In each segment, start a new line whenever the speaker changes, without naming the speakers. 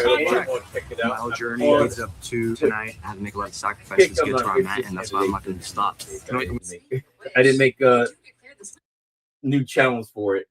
My whole journey leads up to tonight. I had to make a lot of sacrifices to get to where I'm at, and that's why I'm not going to stop.
I didn't make a new channels for it.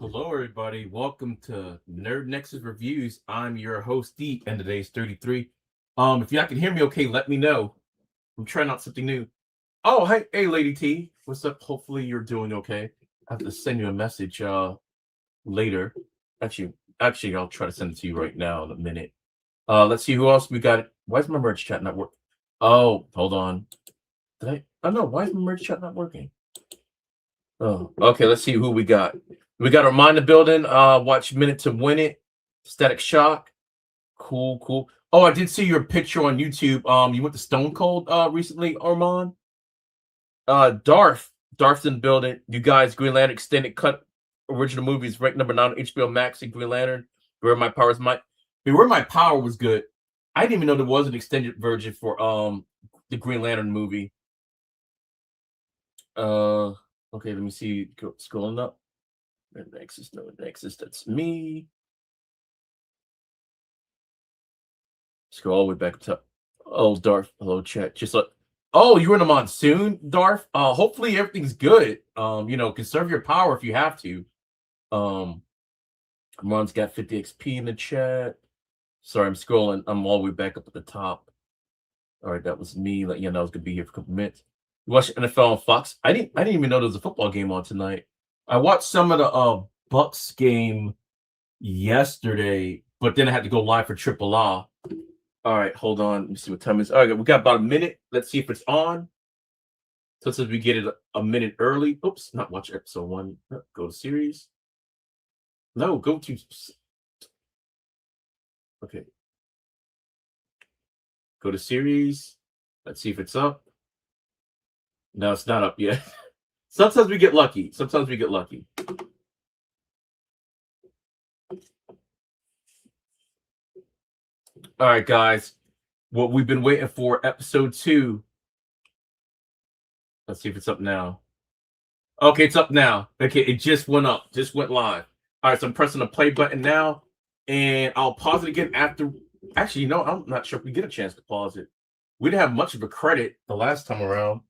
Hello, everybody. Welcome to Nerd Nexus Reviews. I'm your host, D, and today's 33. If y'all can hear me okay, let me know. I'm trying out something new. Oh, hey, Lady T. What's up? Hopefully you're doing okay. I have to send you a message later. Actually, I'll try to send it to you right now in a minute. Let's see who else we got. Why is my merge chat not working? Oh, hold on. Why is my merge chat not working? Oh, okay. Let's see who we got. We got Armand in the building. Watch Minute to Win It. Static Shock. Cool. Oh, I did see your picture on YouTube. You went to Stone Cold recently, Armand. Darth's in the building. You guys, Green Lantern extended cut original movies ranked number 9 on HBO Max and Green Lantern. Where My Power was good. I didn't even know there was an extended version for the Green Lantern movie. Okay, let me see. Scrolling up. Nerd Nexus, that's me. Scroll all the way back up top. Oh, Darth, hello, chat. Just like, oh, you're in a monsoon, Darth. Hopefully everything's good. Conserve your power if you have to. Ron's got 50 XP in the chat. Sorry, I'm scrolling. I'm all the way back up at the top. All right, that was me. Let you know I was gonna be here for a couple minutes. You watched NFL on Fox. I didn't even know there was a football game on tonight. I watched some of the Bucks game yesterday, but then I had to go live for Triple A. All right, hold on. Let me see what time it is. All right, we got about a minute. Let's see if it's on. So since we get it a minute early. Oops, not watch episode 1. Go to series. No, go to. Okay. Go to series. Let's see if it's up. No, it's not up yet. Sometimes we get lucky. All right, guys. What we've been waiting for, episode 2. Let's see if it's up now. Okay, it's up now. Okay, it just went up. Just went live. All right, so I'm pressing the play button now, and I'll pause it again after. Actually, no, I'm not sure if we get a chance to pause it. We didn't have much of a credit the last time around.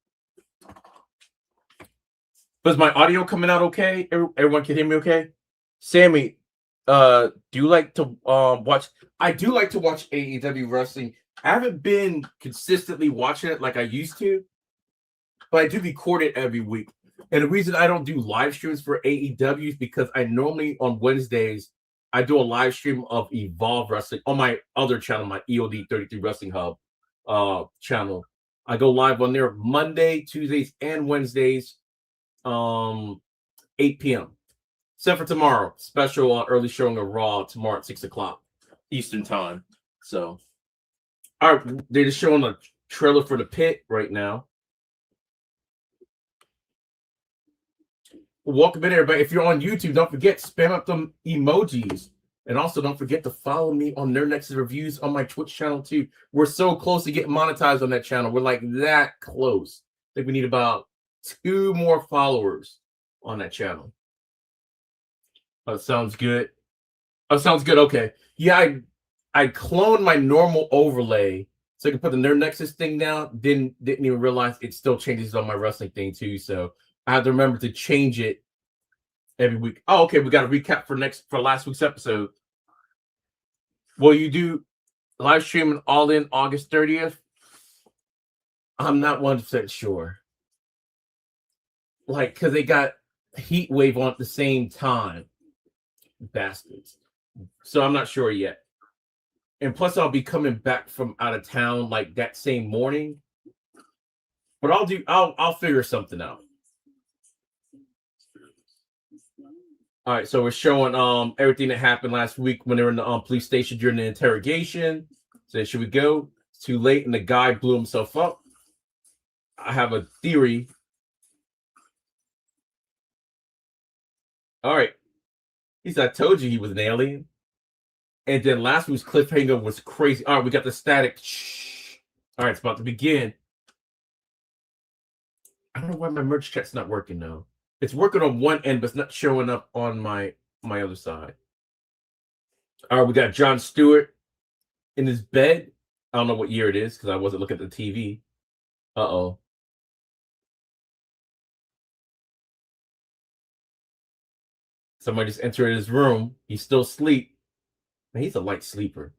But is my audio coming out okay? Everyone can hear me okay? Sammy, do you like to watch? I do like to watch AEW wrestling. I haven't been consistently watching it like I used to, but I do record it every week. And the reason I don't do live streams for AEW is because I normally on Wednesdays I do a live stream of Evolve Wrestling on my other channel, my EOD 33 Wrestling Hub channel. I go live on there Monday, Tuesdays, and Wednesdays, 8 p.m. Except for tomorrow, special early showing of Raw tomorrow at 6 o'clock Eastern time. So, all right, they're just showing a trailer for The Pit right now. Welcome in, everybody. If you're on YouTube, don't forget, spam up them emojis. And also, don't forget to follow me on Nerd Nexus Reviews on my Twitch channel, too. We're so close to getting monetized on that channel. We're like that close. I think we need about 2 more followers on that channel. Sounds good. Sounds good. Okay. Yeah, I cloned my normal overlay so I can put the Nerd Nexus thing down. Didn't even realize it still changes on my wrestling thing, too. So I have to remember to change it every week. Oh, okay. We got a recap for last week's episode. Will you do live streaming all in August 30th? I'm not 100% sure. Like, because they got Heat Wave on at the same time. Bastards. So I'm not sure yet. And plus, I'll be coming back from out of town like that same morning. But I'll figure something out. All right, so we're showing everything that happened last week when they were in the police station during the interrogation. So should we go? It's too late, and the guy blew himself up. I have a theory. All right. I told you he was an alien. And then last week's cliffhanger was crazy. All right, we got the static. Shh. All right, it's about to begin. I don't know why my merch chat's not working though. It's working on one end, but it's not showing up on my other side. All right, we got John Stewart in his bed. I don't know what year it is because I wasn't looking at the TV. Uh-oh. Somebody just entered his room. He's still asleep. Man, he's a light sleeper.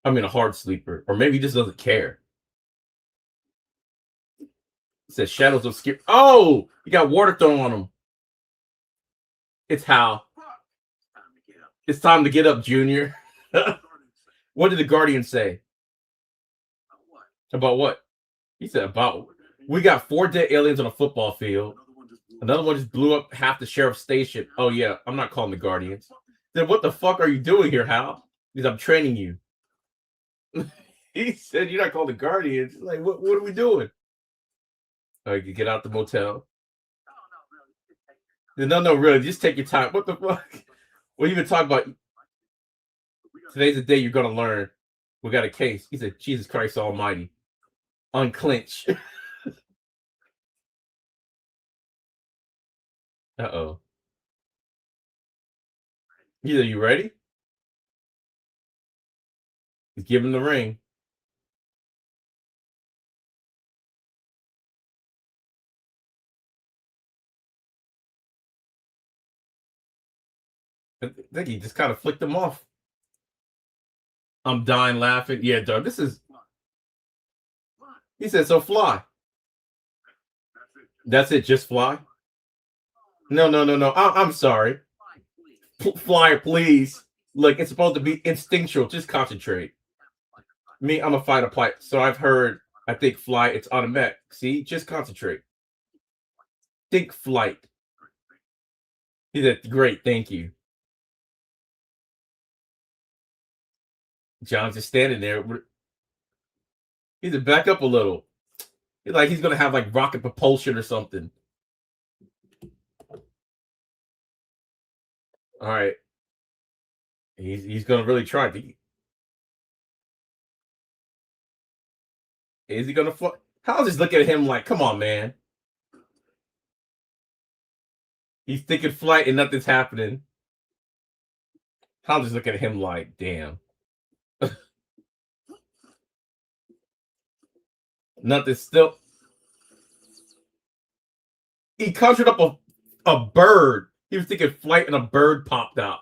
I mean, a hard sleeper. Or maybe he just doesn't care. It says shadows of scare. Oh, he got water thrown on him. It's Hal. It's time to get up, Junior. What did the Guardian say? About what? He said about, we got 4 dead aliens on a football field. Another one just blew up half the sheriff's station. Oh, yeah, I'm not calling the Guardians. Then what the fuck are you doing here, Hal? Because I'm training you. He said, you're not calling the Guardians. Like, what are we doing? Oh, you can get out the motel. No, really, just take your time. What the fuck? What you even talk about? Today's the day you're going to learn. We got a case. He said, Jesus Christ Almighty. Unclench. Uh-oh. Either you ready? He's giving the ring. I think he just kind of flicked him off. I'm dying laughing. Yeah, dog. This is. He said, so fly. That's it. Just fly. No. I'm sorry. Fly, please. Look, it's supposed to be instinctual. Just concentrate. Me, I'm a fighter pilot. So I've heard, I think fly, it's automatic. See, just concentrate. Think flight. He said, great, thank you. John's just standing there. He said, back up a little. He's like, he's going to have like rocket propulsion or something. All right. He's going to really try. Is he going to fly? How's just looking at him like, come on, man. He's thinking flight and nothing's happening. How's just looking at him like, damn. Nothing still. He conjured up a bird. He was thinking flight and a bird popped out.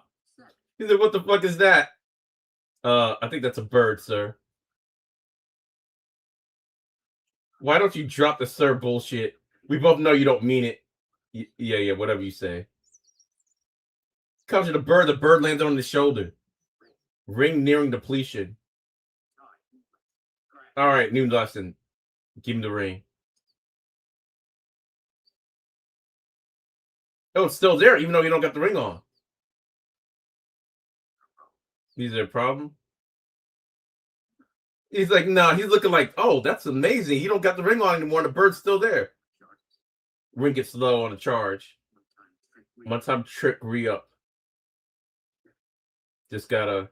He said, what the fuck is that? I think that's a bird, sir. Why don't you drop the sir bullshit? We both know you don't mean it. Yeah, whatever you say. Conjured a bird. The bird landed on his shoulder. Ring nearing depletion. All right, new lesson. Give him the ring. Oh, it's still there, even though you don't got the ring on. Is there a problem? He's like, no, he's looking like, oh, that's amazing. You don't got the ring on anymore, and the bird's still there. Ring gets low on the charge. One time trick re-up. Just gotta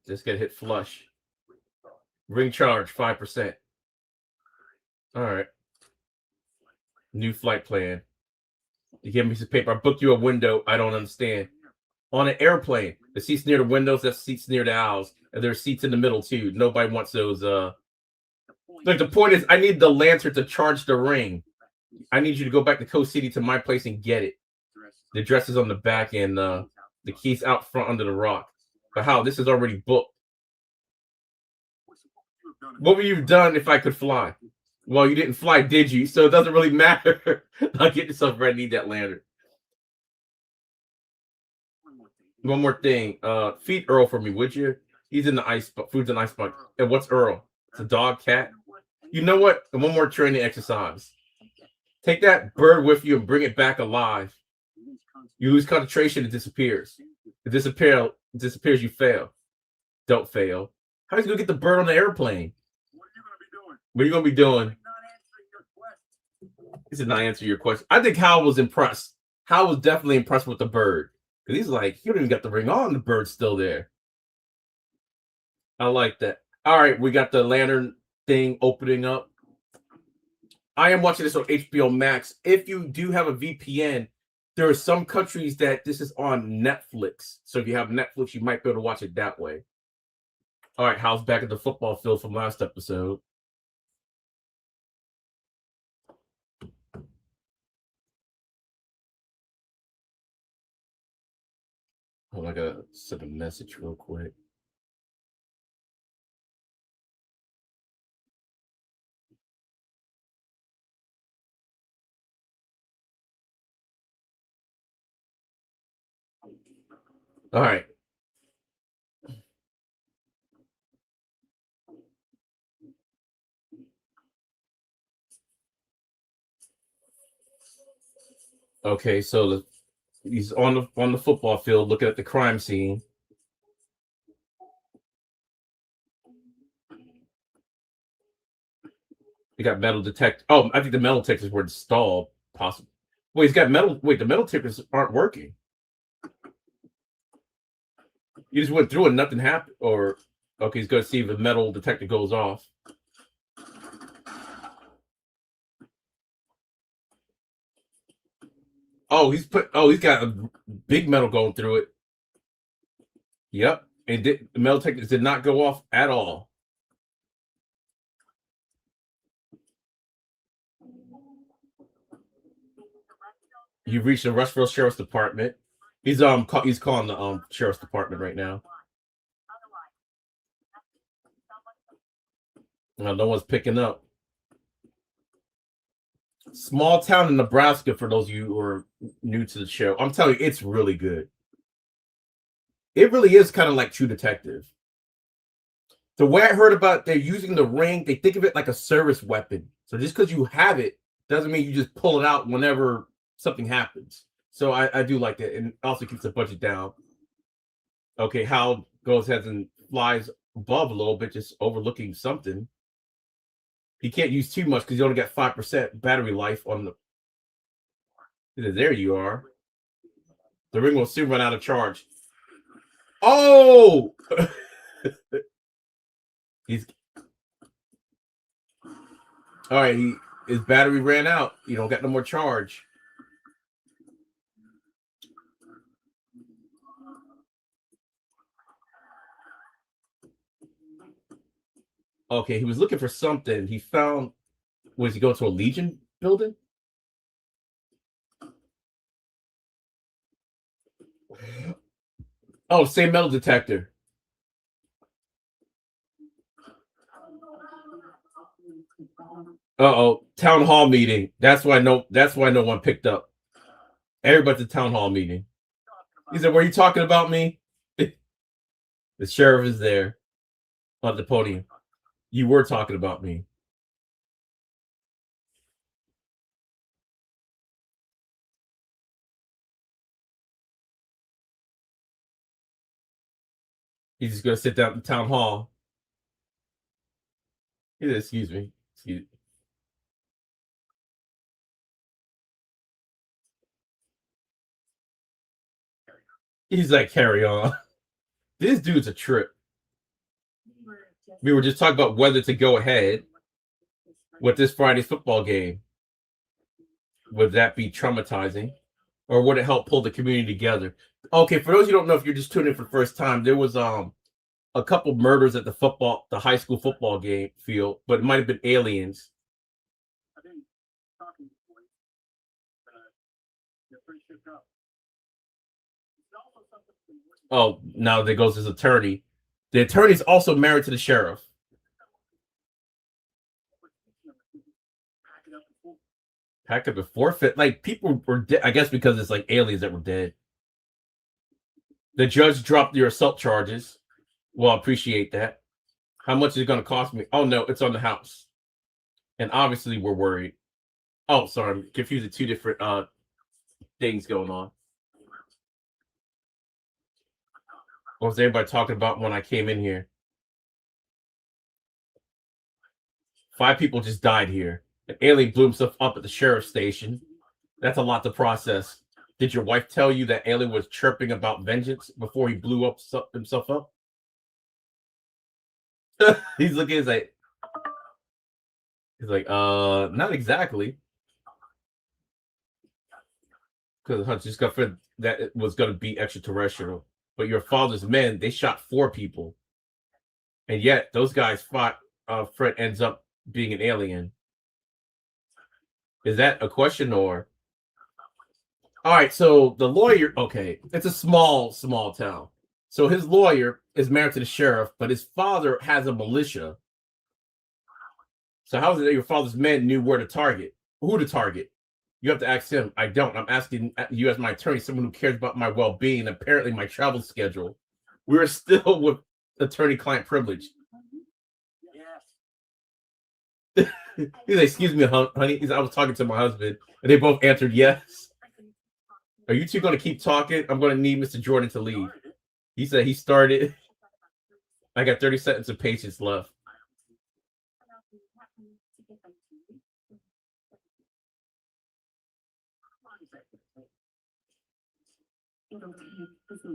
hit flush. Ring charge 5%. All right. New flight plan. You give me some paper. I booked you a window. I don't understand. On an airplane, the seats near the windows, that's seats near the aisles, and there's seats in the middle too. Nobody wants those. Like the point is, I need the lantern to charge the ring. I need you to go back to Coast City to my place and get it. The address is on the back and the keys out front under the rock. But how? This is already booked. What would you have done if I could fly? Well, you didn't fly, did you? So it doesn't really matter. I'll get yourself ready. Need that lantern. One more thing. Feed Earl for me, would you? He's in the ice. Food's in the ice bucket. And what's Earl? It's a dog, cat. You know what? And one more training exercise. Take that bird with you and bring it back alive. You lose concentration, it disappears. It disappears, you fail. Don't fail. How are you going to get the bird on the airplane? What are you going to be doing? He said, not answer your question. I think Hal was impressed. Hal was definitely impressed with the bird. Because he's like, you don't even got the ring on. The bird's still there. I like that. All right, we got the lantern thing opening up. I am watching this on HBO Max. If you do have a VPN, there are some countries that this is on Netflix. So if you have Netflix, you might be able to watch it that way. All right, Hal's back at the football field from last episode. I gotta send a message real quick. All right. Okay, so he's on the football field looking at the crime scene. He got metal detector. Oh, I think the metal detectors were installed. Possible. Wait, he's got metal. Wait, the metal detectors aren't working. You just went through and nothing happened. Or okay, he's gonna see if the metal detector goes off. Oh, he's got a big metal going through it. Yep, and the metal detectors did not go off at all. You reached the Rushville Sheriff's Department. He's calling the Sheriff's Department right now. No one's picking up. Small town in Nebraska, for those of you who are new to the show. I'm telling you, it's really good. It really is kind of like True Detective. The way I heard about they're using the ring, they think of it like a service weapon. So just because you have it doesn't mean you just pull it out whenever something happens. So I do like that, and also keeps the budget down. Okay, Hal goes ahead and flies above a little bit, just overlooking something. He can't use too much because you only got 5% battery life on the. There you are. The ring will soon run out of charge. Oh! He's all right. His battery ran out. You don't got no more charge. Okay, he was looking for something. He found. Was he going to a Legion building? Oh, same metal detector. Uh-oh, town hall meeting. That's why no one picked up. Everybody's at the town hall meeting. He said, "Were you talking about me?" The sheriff is there on the podium. You were talking about me. He's just gonna sit down in the town hall. He said, "Excuse me. Excuse me." He's like, "Carry on." This dude's a trip. We were just talking about whether to go ahead with this Friday's football game. Would that be traumatizing, or would it help pull the community together? Okay, for those you don't know, if you're just tuning in for the first time, there was a couple murders at the high school football game field, but it might have been aliens. Oh, now there goes his attorney. The attorney's also married to the sheriff. Pack up and forfeit. Like, people were dead, I guess, because it's like aliens that were dead. The judge dropped your assault charges. Well, I appreciate that. How much is it going to cost me? Oh, no, it's on the house. And obviously, we're worried. Oh, sorry, I'm confusing two different things going on. What was everybody talking about when I came in here? 5 people just died here. An alien blew himself up at the sheriff's station. That's a lot to process. Did your wife tell you that alien was chirping about vengeance before he blew up himself up? He's looking. He's like, not exactly. Because Hunt just got fed that it was going to be extraterrestrial. But your father's men, they shot 4 people, and yet those guys fought. Fred ends up being an alien. Is that a question or? All right, so the lawyer, okay, it's a small town. So his lawyer is married to the sheriff, but his father has a militia. So how is it that your father's men knew who to target? You have to ask him. I don't. I'm asking you as my attorney, someone who cares about my well-being, apparently my travel schedule. We're still with attorney-client privilege. He's like, excuse me, honey. I was talking to my husband, and they both answered yes. Are you two going to keep talking? I'm going to need Mr. Jordan to leave. He said he started. I got 30 seconds of patience left.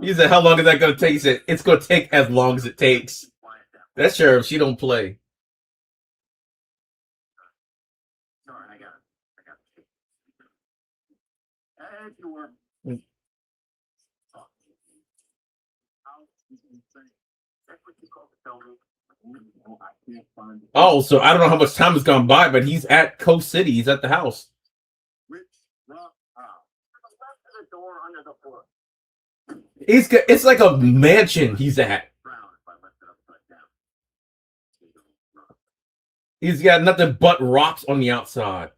He said, how long is that going to take? He said, it's going to take as long as it takes. That sheriff, she don't play. Oh, so I don't know how much time has gone by, but he's at Coast City. He's at the house. It's like a mansion he's at. He's got nothing but rocks on the outside.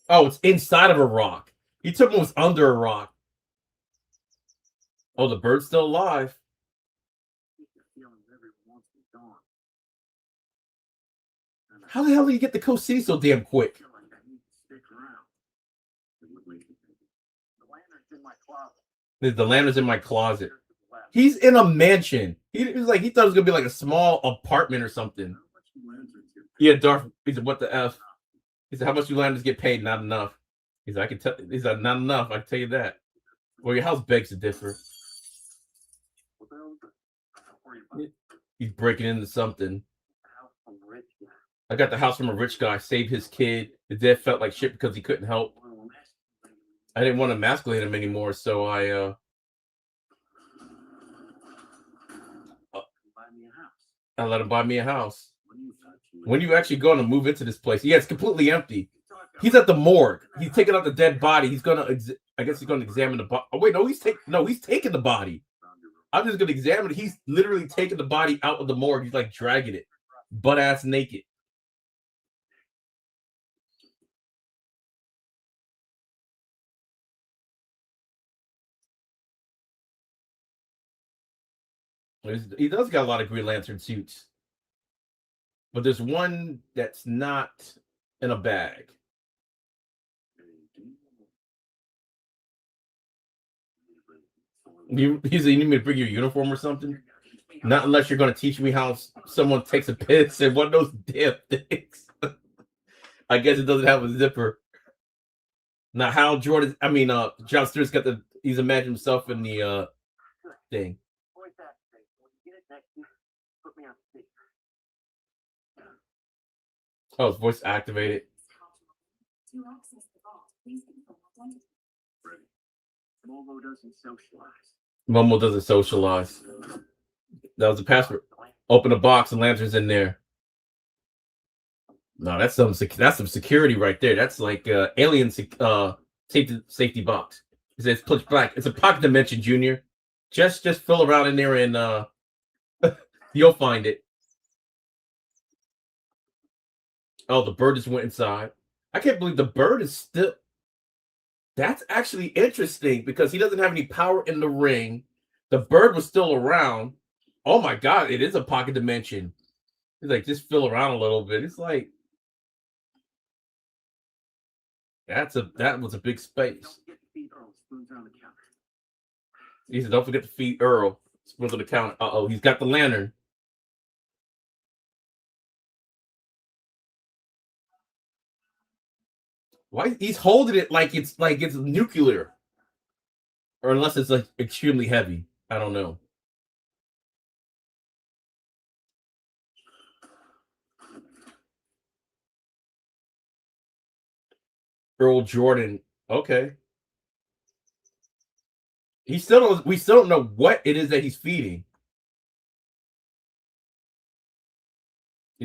Oh, it's inside of a rock. He took him was under a rock. Oh, the bird's still alive. How the hell did you get to Coast City so damn quick? The lantern's in my closet. He's in a mansion. He was like, he thought it was gonna be like a small apartment or something. Yeah, Darth. He said, "What the f?" He said, "How much do lanterns get paid? Not enough." He said, "I can tell." He said, "Not enough. I can tell you that." Well, your house begs to differ. He's breaking into something. I got the house from a rich guy. Saved his kid. The dad felt like shit because he couldn't help. I didn't want to emasculate him anymore, so I let him buy me a house. When are you actually going to move into this place? Yeah, it's completely empty. He's at the morgue. He's taking out the dead body. He's gonna, I guess he's gonna examine the body. Oh wait, no, he's taking the body. I'm just gonna examine it. He's literally taking the body out of the morgue. He's like dragging it, butt ass naked. He does got a lot of Green Lantern suits, but there's one that's not in a bag. You need me to bring your uniform or something? Not unless you're going to teach me how someone takes a piss and one of those damn things. I guess it doesn't have a zipper. Now, Hal Jordan, John Stewart's got he's imagined himself in the thing. Oh, his voice activated. To access the vault, please confirm identity. Momo doesn't socialize. That was the password. Open the box and lantern's in there. No, that's some security right there. That's like alien safety box. It says pitch black. It's a pocket dimension, Junior. Just fill around in there and you'll find it. Oh, the bird just went inside. I can't believe the bird is still. That's actually interesting because he doesn't have any power in the ring. The bird was still around. Oh my god, it is a pocket dimension. He's like, just fill around a little bit. It's like that was a big space. He said, don't forget to feed Earl. Spoons on the counter. Uh-oh, he's got the lantern. Why he's holding it like it's nuclear, or unless it's like extremely heavy. I don't know. Earl Jordan. Okay. We still don't know what it is that he's feeding.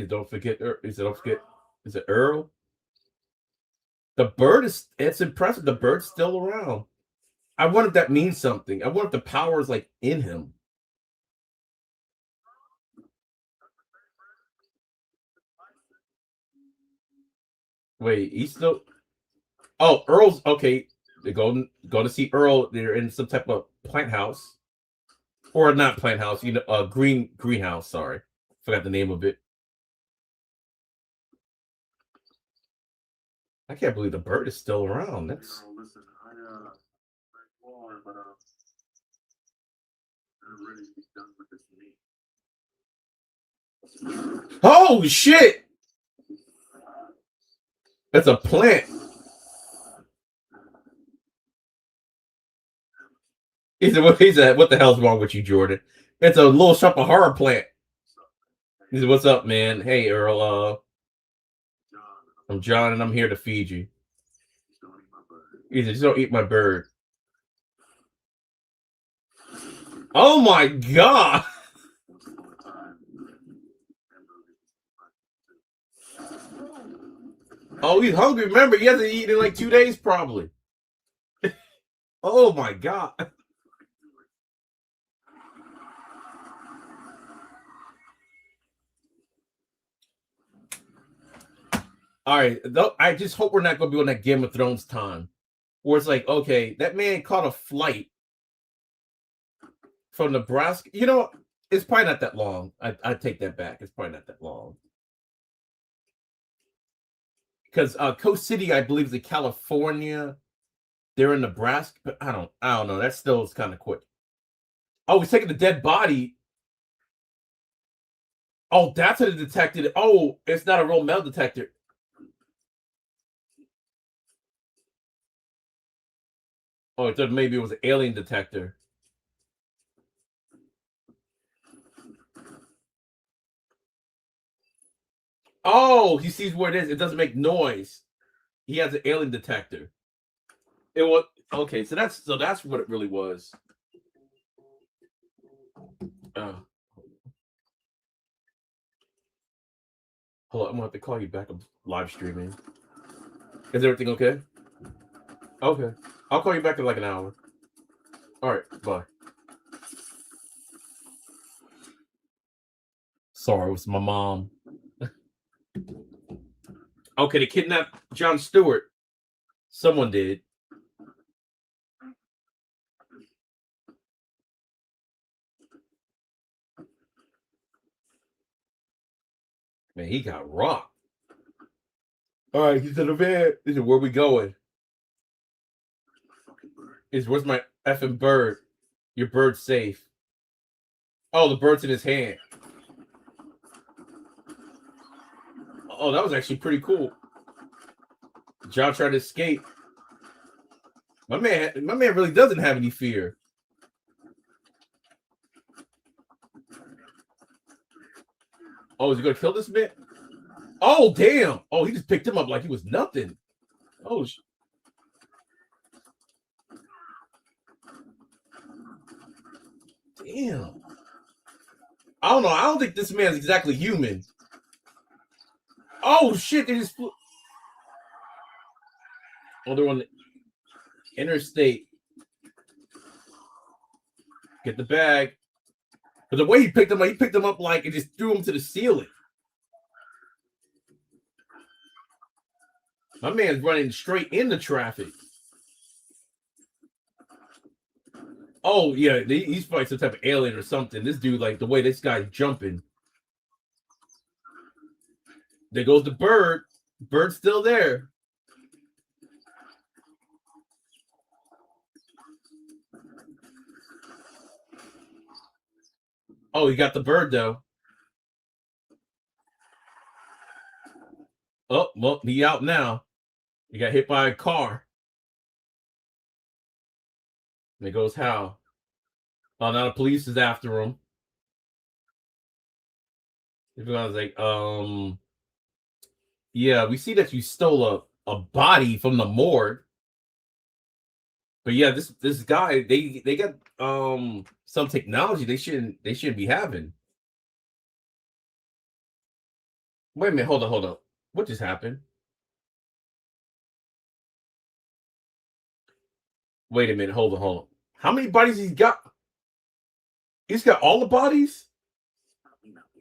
Don't forget. Is it Earl? The bird is. It's impressive. The bird's still around. I wonder if that means something. I wonder if the power is like in him. Wait, he's still. Oh, Earl's okay. They're going to see Earl. They're in some type of plant house, or not plant house. Greenhouse. Sorry, forgot the name of it. I can't believe the bird is still around. That's. Oh shit! That's a plant. He said, what the hell's wrong with you, Jordan? It's a little shop of horror plant. He said, what's up, man? Hey, Earl. I'm John, and I'm here to feed you. He said, just don't eat my bird. Oh my god! Oh, he's hungry. Remember, he hasn't eaten in like 2 days, probably. Oh my god. All right. I just hope we're not going to be on that Game of Thrones time where it's like, okay, that man caught a flight from Nebraska. You know, it's probably not that long. I take that back. It's probably not that long. Because Coast City, I believe, is in California. They're in Nebraska, but I don't know. That still is kind of quick. Oh, he's taking the dead body. Oh, that's what it detected. Oh, it's not a real metal detector. Oh, it thought maybe it was an alien detector. Oh, he sees where it is. It doesn't make noise. He has an alien detector. It was okay. So that's what it really was. Hold on, I'm gonna have to call you back. I'm live streaming. Is everything okay? Okay, I'll call you back in like an hour. All right, bye. Sorry, it was my mom. Okay, they kidnapped John Stewart. Someone did. Man, he got rocked. All right, he's in the van. He said, where we going? Where's my effing bird? Your bird's safe. Oh, the bird's in his hand. Oh, that was actually pretty cool. John tried to escape. My man really doesn't have any fear. Oh, is he gonna kill this man? Oh, damn! Oh, he just picked him up like he was nothing. Oh, damn! I don't know. I don't think this man's exactly human. Oh shit! They just flew. Oh, they're on the interstate. Get the bag. But the way he picked him up like it just threw him to the ceiling. My man's running straight into traffic. Oh yeah, he's probably some type of alien or something. This dude, like the way this guy's jumping. There goes the bird. Bird's still there. Oh, he got the bird though. Oh, well, he out now. He got hit by a car. And there goes Hal. Oh, now the police is after him. I was like, yeah, we see that you stole a body from the morgue. But yeah, this guy, they got some technology they shouldn't be having. Wait a minute, hold on. What just happened? Wait a minute, hold on. How many bodies he's got? He's got all the bodies?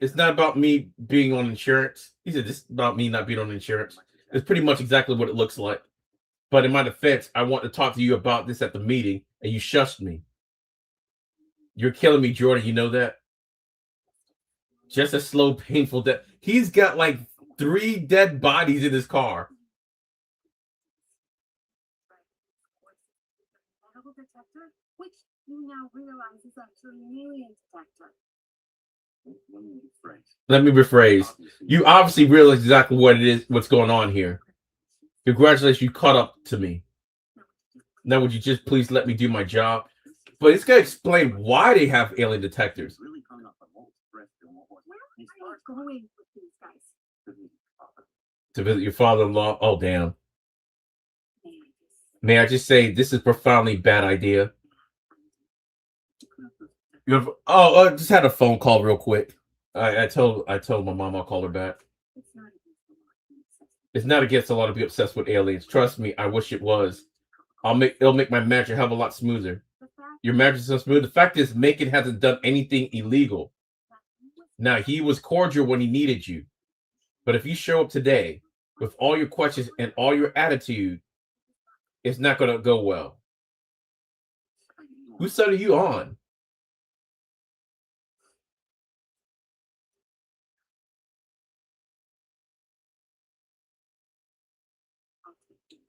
It's not about me being on insurance. He said this is about me not being on insurance. It's pretty much exactly what it looks like. But in my defense, I want to talk to you about this at the meeting, and you shushed me. You're killing me, Jordan. You know that? Just a slow, painful death. He's got like 3 dead bodies in his car.
Which you now realize is actually an alien detector.
Let me rephrase. You obviously realize exactly what it is, what's going on here. Congratulations, you caught up to me. Now, would you just please let me do my job? But it's got to explain why they have alien detectors.
Where are you going with these guys?
To visit your father-in-law? Oh, damn. May I just say, this is a profoundly bad idea. I just had a phone call real quick. I told my mom I'll call her back. It's not against the law to be obsessed with aliens. Trust me, I wish it was. It'll make my marriage a hell of a lot smoother. Your marriage is so smooth. The fact is, Macon hasn't done anything illegal. Now, he was cordial when he needed you. But if you show up today with all your questions and all your attitude, it's not going to go well. Whose side are you on?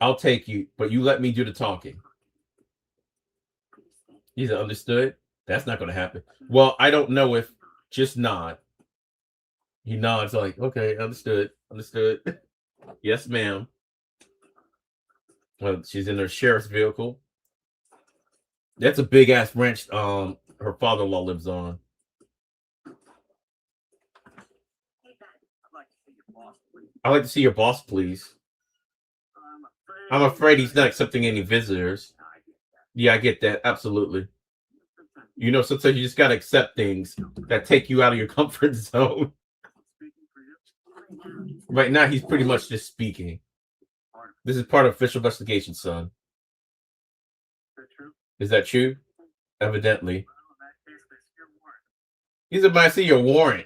I'll take you, but you let me do the talking. He's understood. That's not going to happen. Well, I don't know if just nod. He nods like, okay, understood. Yes, ma'am. Well, she's in her sheriff's vehicle. That's a big ass ranch her father-in-law lives on. I'd like to see your boss, please. I'm afraid he's not accepting any visitors. Yeah, I get that. Absolutely. You know, sometimes you just got to accept things that take you out of your comfort zone. Right now, he's pretty much just speaking. This is part of official investigation, son. Is that true? Evidently. He's about to see your warrant.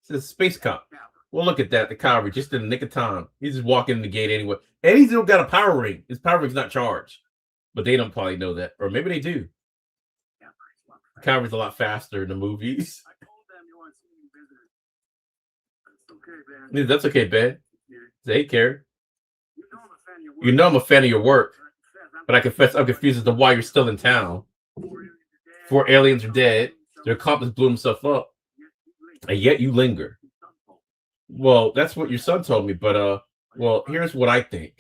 It's a space cop. Well, look at that. The cavalry just in the nick of time. He's just walking in the gate anyway. And he's still got a power ring. His power ring's not charged. But they don't probably know that. Or maybe they do. The cavalry's a lot faster in the movies. That's okay, Ben. They care. You know I'm a fan of your work. But I confess I'm confused as to why you're still in town. 4 aliens are dead. Their accomplice blew himself up. And yet you linger. Well, that's what your son told me, but well, here's what I think.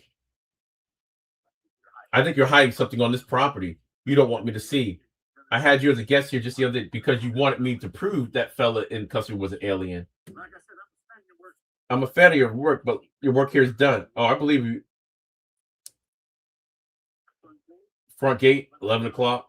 I think you're hiding something on this property you don't want me to see. I had you as a guest here just the other day because you wanted me to prove that fella in custody was an alien. I'm a fan of your work, but your work here is done. Oh, I believe you. Front gate, 11 o'clock.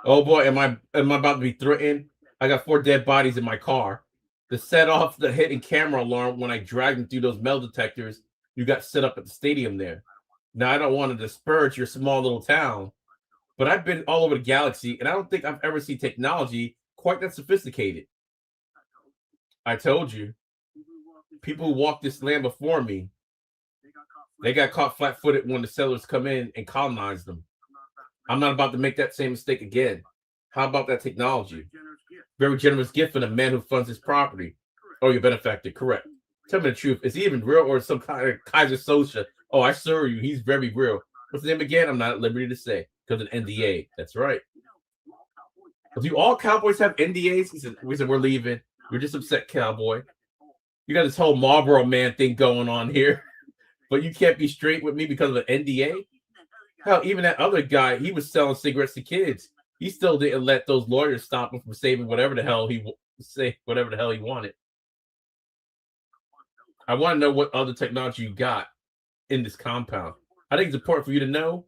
Oh boy, am I about to be threatened? I got 4 dead bodies in my car. To set off the hidden camera alarm when I dragged them through those metal detectors you got set up at the stadium there. Now, I don't want to disparage your small little town, but I've been all over the galaxy, and I don't think I've ever seen technology quite that sophisticated. I told you. People who walked this land before me, they got caught flat-footed when the settlers come in and colonize them. I'm not about to make that same mistake again. How about that technology? Very generous gift from the man who funds his property. Oh, your benefactor, correct. Tell me the truth. Is he even real or some kind of Kaiser Socha? Oh, I assure you, he's very real. What's his name again? I'm not at liberty to say because of NDA. That's right. Do all cowboys have NDAs? He said, we're leaving. We're just upset, cowboy. You got this whole Marlboro Man thing going on here, but you can't be straight with me because of an NDA? Hell, even that other guy, he was selling cigarettes to kids. He still didn't let those lawyers stop him from saving whatever the hell he wanted. I want to know what other technology you got in this compound. I think it's important for you to know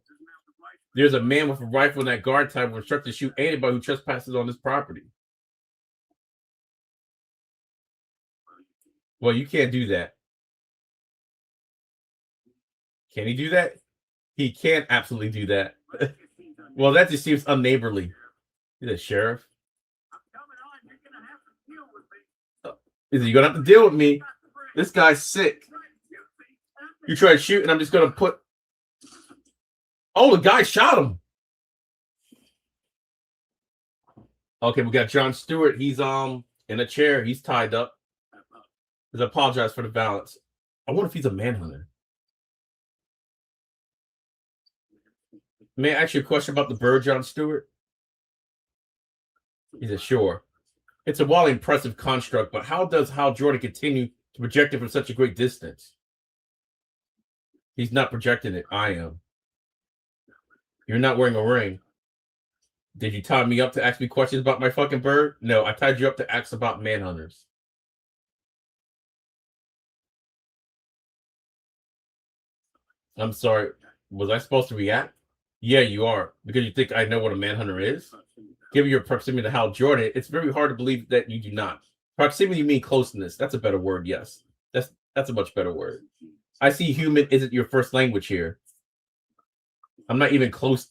there's a man with a rifle in that guard tower instructed to shoot anybody who trespasses on this property. Well, you can't do that. Can he do that? He can't absolutely do that. Well, that just seems unneighborly. He's a sheriff. You're gonna have to deal with me. This guy's sick. You try to shoot, and I'm just gonna put. Oh, the guy shot him. Okay, we got John Stewart. He's in a chair. He's tied up. I apologize for the balance. I wonder if he's a manhunter. May I ask you a question about the bird, John Stewart? He said, sure. It's a wildly impressive construct, but how does Hal Jordan continue to project it from such a great distance? He's not projecting it. I am. You're not wearing a ring. Did you tie me up to ask me questions about my fucking bird? No, I tied you up to ask about manhunters. I'm sorry. Was I supposed to react? Yeah, you are. Because you think I know what a manhunter is? Given your proximity to Hal Jordan, it's very hard to believe that you do not. Proximity, you mean closeness. That's a better word, yes. That's a much better word. I see human isn't your first language here. I'm not even close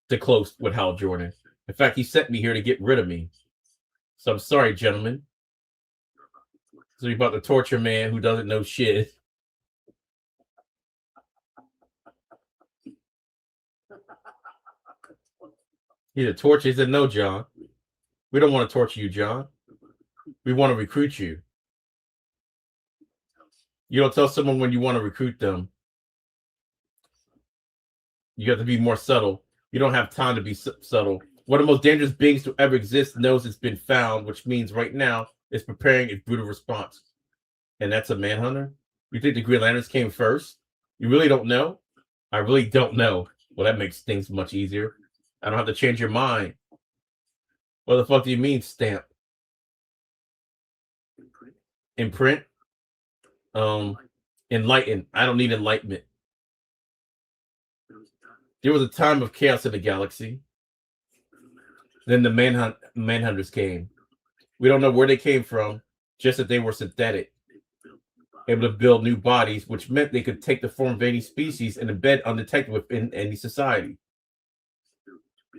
with Hal Jordan. In fact, he sent me here to get rid of me. So I'm sorry, gentlemen. So you're about to torture a man who doesn't know shit. He's a torture. He said, no, John. We don't want to torture you, John. We want to recruit you. You don't tell someone when you want to recruit them. You have to be more subtle. You don't have time to be subtle. One of the most dangerous beings to ever exist knows it's been found, which means right now it's preparing its brutal response. And that's a manhunter? You think the Green Lanterns came first? You really don't know? I really don't know. Well, that makes things much easier. I don't have to change your mind. What the fuck do you mean, stamp? Imprint? Enlighten. I don't need enlightenment. There was a time of chaos in the galaxy. Then the manhunters came. We don't know where they came from, just that they were synthetic, able to build new bodies, which meant they could take the form of any species and embed undetected within any society.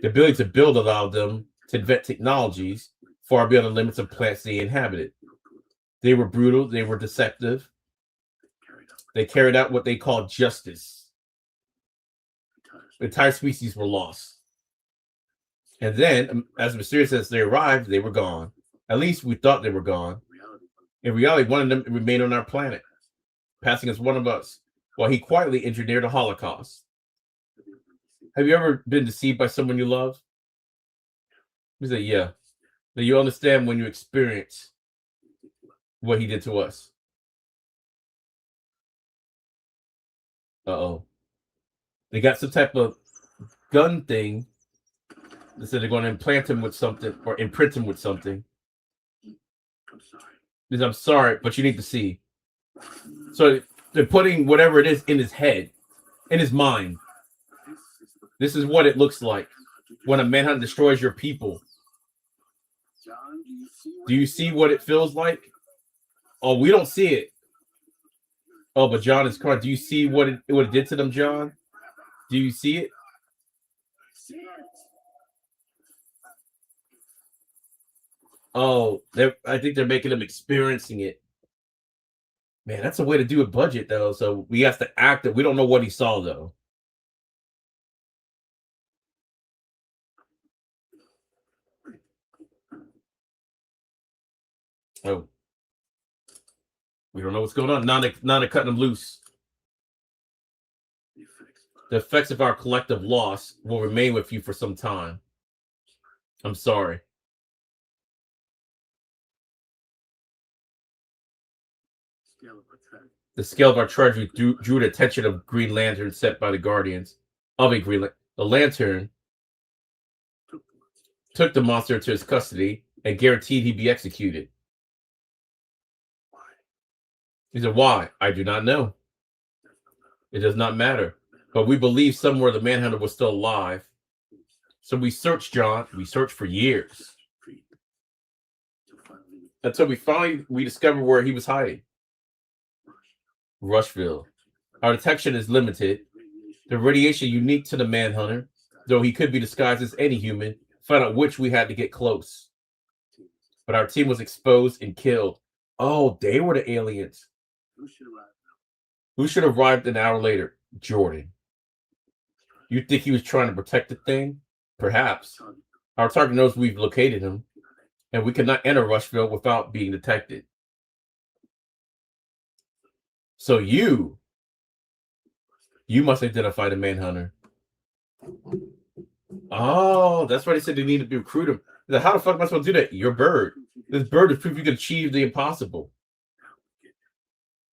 The ability to build allowed them to invent technologies far beyond the limits of plants they inhabited. They were brutal. They were deceptive. They carried out what they called justice. The entire species were lost. And then, as mysterious as they arrived, they were gone. At least we thought they were gone. In reality, one of them remained on our planet, passing as one of us, while he quietly engineered a Holocaust. Have you ever been deceived by someone you love? He said, yeah. Then you understand when you experience what he did to us. Uh-oh. They got some type of gun thing. They said they're going to implant him with something or imprint him with something. He said, I'm sorry, but you need to see. So they're putting whatever it is in his head, in his mind. This is what it looks like when a manhunt destroys your people. Do you see what it feels like? Oh, we don't see it. Oh, but John is correct. Do you see what it did to them, John? Do you see it? Oh, I think they're making them experiencing it. Man, that's a way to do a budget, though. So we have to act that we don't know what he saw, though. Oh, we don't know what's going on. Now they're cutting them loose. The effects of our collective loss will remain with you for some time. I'm sorry. The scale of our tragedy drew the attention of Green Lantern set by the Guardians of a Green Lantern. The Lantern took the monster into his custody and guaranteed he'd be executed. He said, why? I do not know. It does not matter. But we believe somewhere the Manhunter was still alive. So we searched, John. We searched for years. Until we discovered where he was hiding. Rushville. Our detection is limited. The radiation unique to the Manhunter, though he could be disguised as any human, found out which we had to get close. But our team was exposed and killed. Oh, they were the aliens. Who should have arrived an hour later? Jordan. You think he was trying to protect the thing? Perhaps. Our target knows we've located him, and we cannot enter Rushville without being detected. So you must identify the Manhunter. Oh, that's why they said they needed to recruit him. Like, how the fuck am I supposed to do that? You're Bird. This Bird is proof you can achieve the impossible.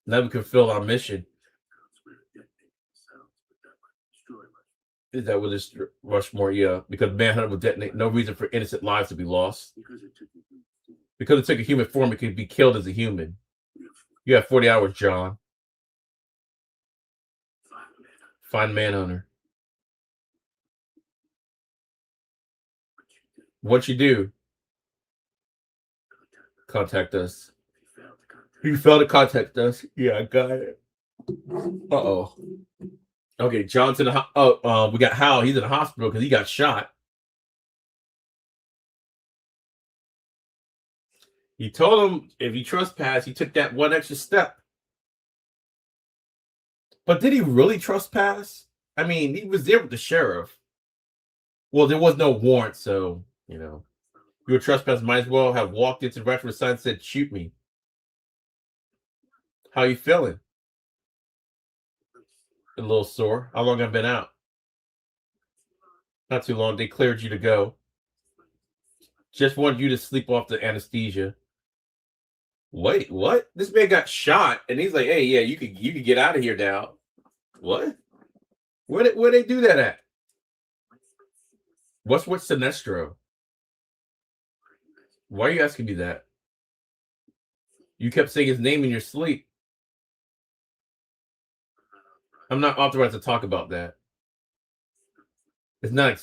Now we can fulfill our mission. Is that what this Rushmore? Yeah, because Manhunter will detonate. No reason for innocent lives to be lost. Because it took a human form, it could be killed as a human. You have 40 hours, John. Find Manhunter. What you do? Contact us. You failed to contact us. Yeah, I got it. Uh-oh. Okay, John's in the we got Hal. He's in the hospital because he got shot. He told him if he trespassed, he took that one extra step. But did he really trespass? I mean, he was there with the sheriff. Well, there was no warrant, so, you know. If you were trespass, might as well have walked into the reference sign and said, shoot me. How you feeling? A little sore. How long have I been out? Not too long. They cleared you to go. Just wanted you to sleep off the anesthesia. Wait, what? This man got shot, and he's like, "Hey, yeah, you could get out of here now." What? Where they do that at? What's with Sinestro? Why are you asking me that? You kept saying his name in your sleep. I'm not authorized to talk about that. It's not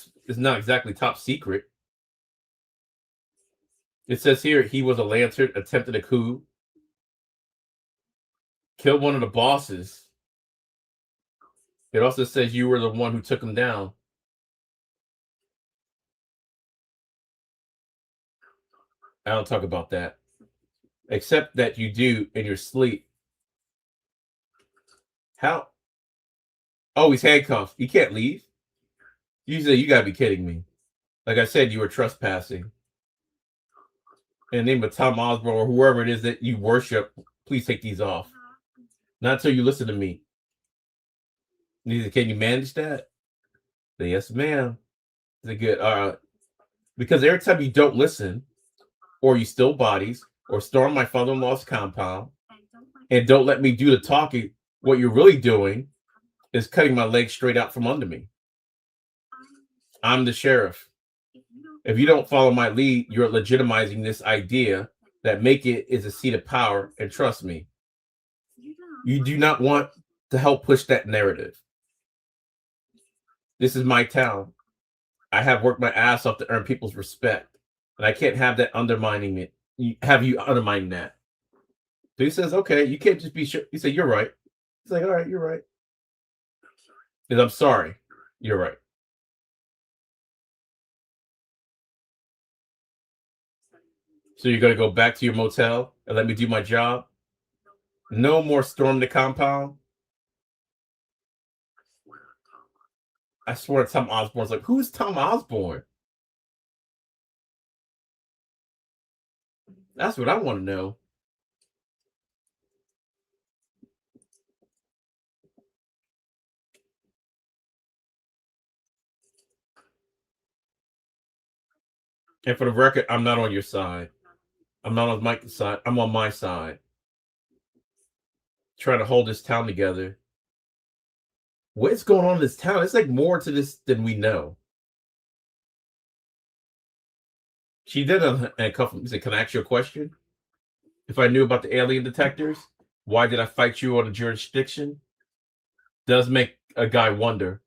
exactly top secret. It says here he was a Lantern, attempted a coup, killed one of the bosses. It also says you were the one who took him down. I don't talk about that. Except that you do in your sleep. How? Oh, he's handcuffed. He can't leave. You say you gotta be kidding me. Like I said, you were trespassing. In the name of Tom Osborne or whoever it is that you worship, please take these off. Not until you listen to me. Can you manage that? Say, yes, ma'am. Is it good? Because every time you don't listen, or you steal bodies, or storm my father-in-law's compound, and don't let me do the talking, what you're really doing is cutting my legs straight out from under me. I'm the sheriff. If you don't follow my lead, you're legitimizing this idea that make it is a seat of power, and trust me, you do not want to help push that narrative. This is my town. I have worked my ass off to earn people's respect, and I can't have that undermining it. Have you undermining that? So he says, okay, you can't just be sure. He said, you're right. He's like, all right, you're right. He says, I'm sorry. You're right. So you're going to go back to your motel and let me do my job? No more storm the compound? I swear Tom Osborne's like, who's Tom Osborne? That's what I want to know. And for the record, I'm not on your side. I'm not on Mike's side. I'm on my side. Trying to hold this town together. What's going on in this town? It's like more to this than we know. She did a couple. He said, can I ask you a question? If I knew about the alien detectors, why did I fight you on the jurisdiction? Does make a guy wonder.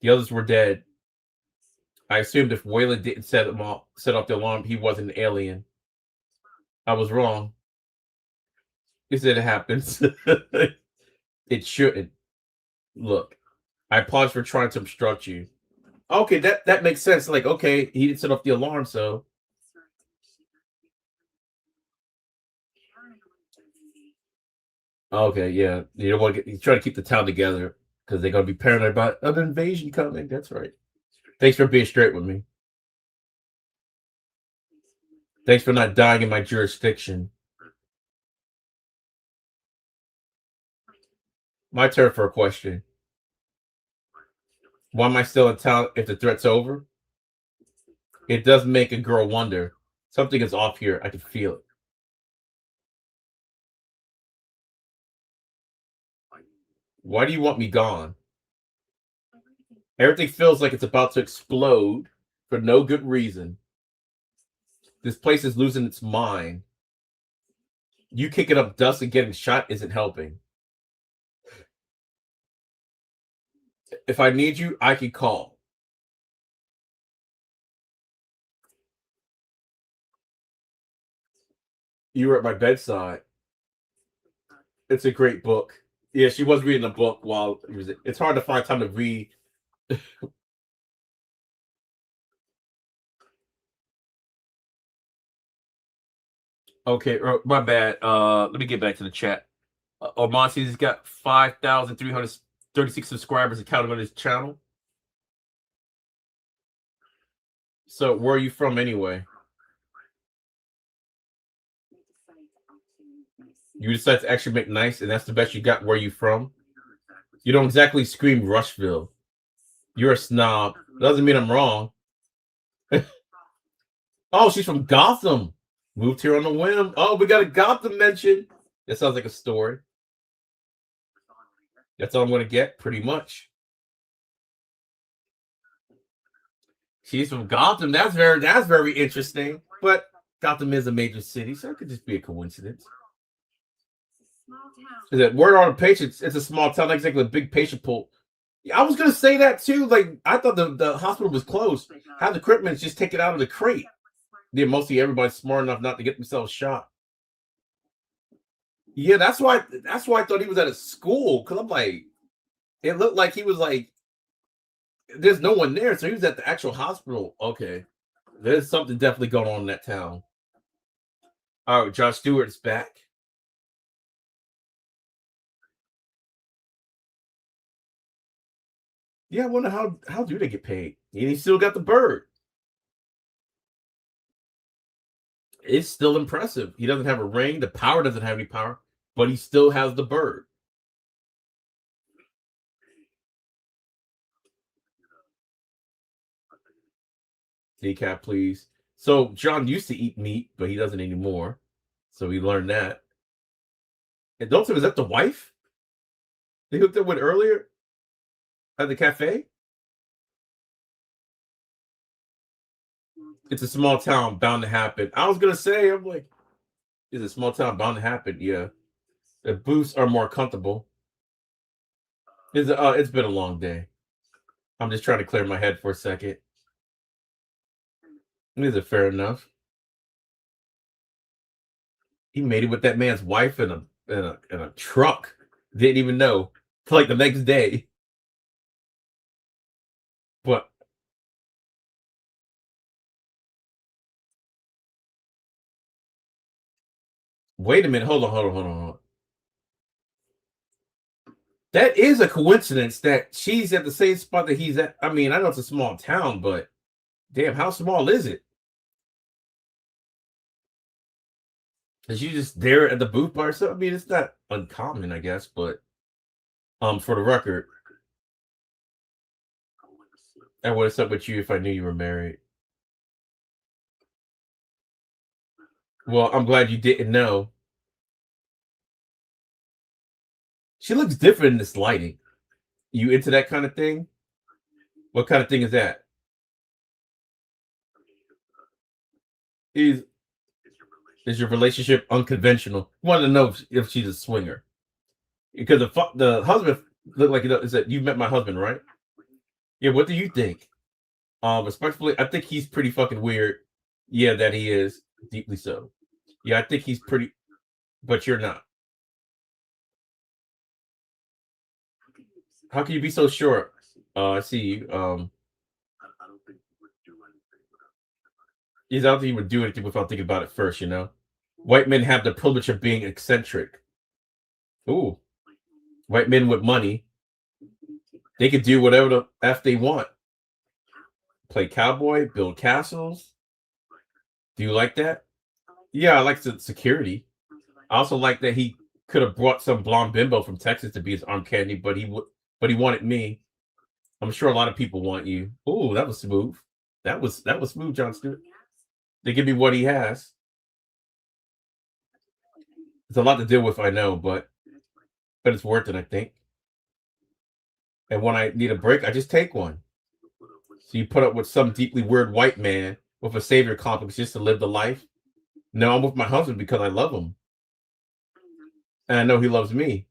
The others were dead. I assumed if Wayland didn't set off the alarm, he wasn't an alien. I was wrong. He said it happens. It shouldn't. Look, I apologize for trying to obstruct you. Okay, that makes sense. Like, okay, he didn't set off the alarm, so okay, yeah. You don't want to you try to keep the town together because they're gonna be paranoid about an invasion coming. That's right. Thanks for being straight with me. Thanks for not dying in my jurisdiction. My turn for a question. Why am I still in town if the threat's over? It does make a girl wonder. Something is off here. I can feel it. Why do you want me gone? Everything feels like it's about to explode for no good reason. This place is losing its mind. You kicking up dust and getting shot isn't helping. If I need you, I can call. You were at my bedside. It's a great book. Yeah, she was reading a book while it was. It's hard to find time to read. Okay, my bad. Let me get back to the chat. Oman says he's got 5,336 subscribers and counting on his channel. So where are you from anyway? You decide to actually make nice, and that's the best you got. Where you from? You don't exactly scream Rushville. You're a snob. Doesn't mean I'm wrong. Oh, she's from Gotham. Moved here on a whim. Oh, we got a Gotham mention. That sounds like a story. That's all I'm going to get, pretty much. She's from Gotham. That's very interesting. But Gotham is a major city, so it could just be a coincidence. Is that where are the patients? It's a small town, not exactly a big patient pool. Yeah, I was gonna say that too. Like I thought the hospital was closed. How the equipment's just take it out of the crate. Yeah, mostly everybody's smart enough not to get themselves shot. Yeah, that's why I thought he was at a school, because I'm like, it looked like he was like, there's no one there, so he was at the actual hospital. Okay, there's something definitely going on in that town. All right, John Stewart's back. Yeah, I wonder how do they get paid? And he still got the bird. It's still impressive. He doesn't have a ring. The power doesn't have any power, but he still has the bird. Decaf, please. So John used to eat meat, but he doesn't anymore. So we learned that. And don't say, was that the wife they hooked up with earlier at the cafe? It's a small town, bound to happen. I was gonna say, I'm like, it's a small town, bound to happen. Yeah, the booths are more comfortable. It's been a long day. I'm just trying to clear my head for a second. Is it fair enough? He made it with that man's wife in a truck. Didn't even know. Till like the next day. But wait a minute. Hold on. That is a coincidence that she's at the same spot that he's at. I mean, I know it's a small town, but damn, how small is it? Is she just there at the booth by herself? I mean, it's not uncommon, I guess, but for the record, and what's up with you if I knew you were married? Well, I'm glad you didn't know. She looks different in this lighting. You into that kind of thing? What kind of thing is that? Is your relationship unconventional? I want to know if she's a swinger, because the husband looked like is that you met my husband, right? Yeah. What do you think? Respectfully, I think he's pretty fucking weird. Yeah, that he is deeply so. Yeah, I think he's pretty, but you're not. How can you be so sure? I see you. I don't think you would do anything without thinking about it first, you know? White men have the privilege of being eccentric. Ooh. White men with money. They could do whatever the F they want. Play cowboy, build castles. Do you like that? Yeah, I like the security. I also like that he could have brought some blonde bimbo from Texas to be his arm candy, but he wanted me. I'm sure a lot of people want you. Ooh, that was smooth. That was smooth, John Stewart. They give me what he has. It's a lot to deal with, I know, but it's worth it, I think. And when I need a break, I just take one. So you put up with some deeply weird white man with a savior complex just to live the life? No, I'm with my husband because I love him. And I know he loves me.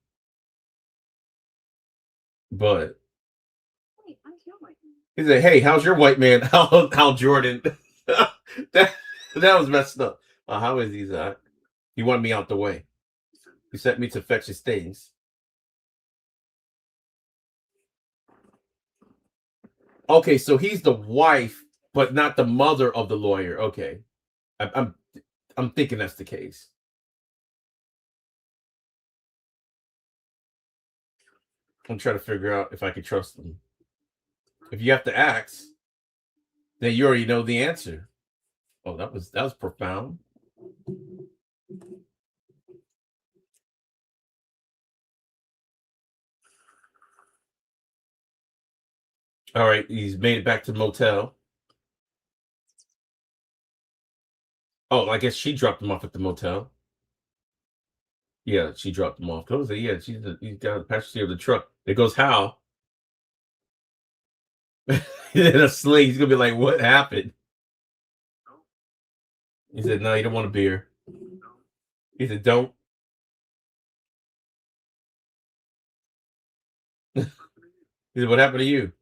But he said, "Hey, how's your white man, Hal Jordan?" that was messed up. How is he, Zach? He wanted me out the way. He sent me to fetch his things. Okay, so he's the wife, but not the mother of the lawyer. Okay, I'm thinking that's the case. I'm trying to figure out if I can trust them. If you have to ask, then you already know the answer. Oh, that was profound. All right, he's made it back to the motel. Oh, I guess she dropped him off at the motel. Yeah, she dropped him off. Yeah, he's got the passenger seat of the truck. There goes Hal. In a sling. He's gonna be like, "What happened?" He said, "No, you don't want a beer." He said, "Don't." He said, "What happened to you?"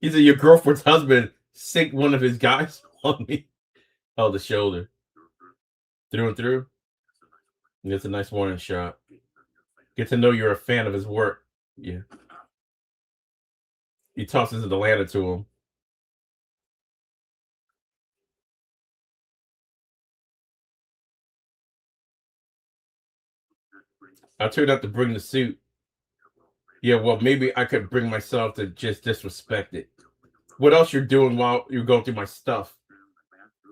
He said, "Your girlfriend's husband sinked one of his guys on me." Oh, the shoulder. Through and through. It's a nice warning shot. Get to know you're a fan of his work. Yeah. He tosses the lantern to him. I turned out to bring the suit. Yeah, well, maybe I could bring myself to just disrespect it. What else you're doing while you're going through my stuff?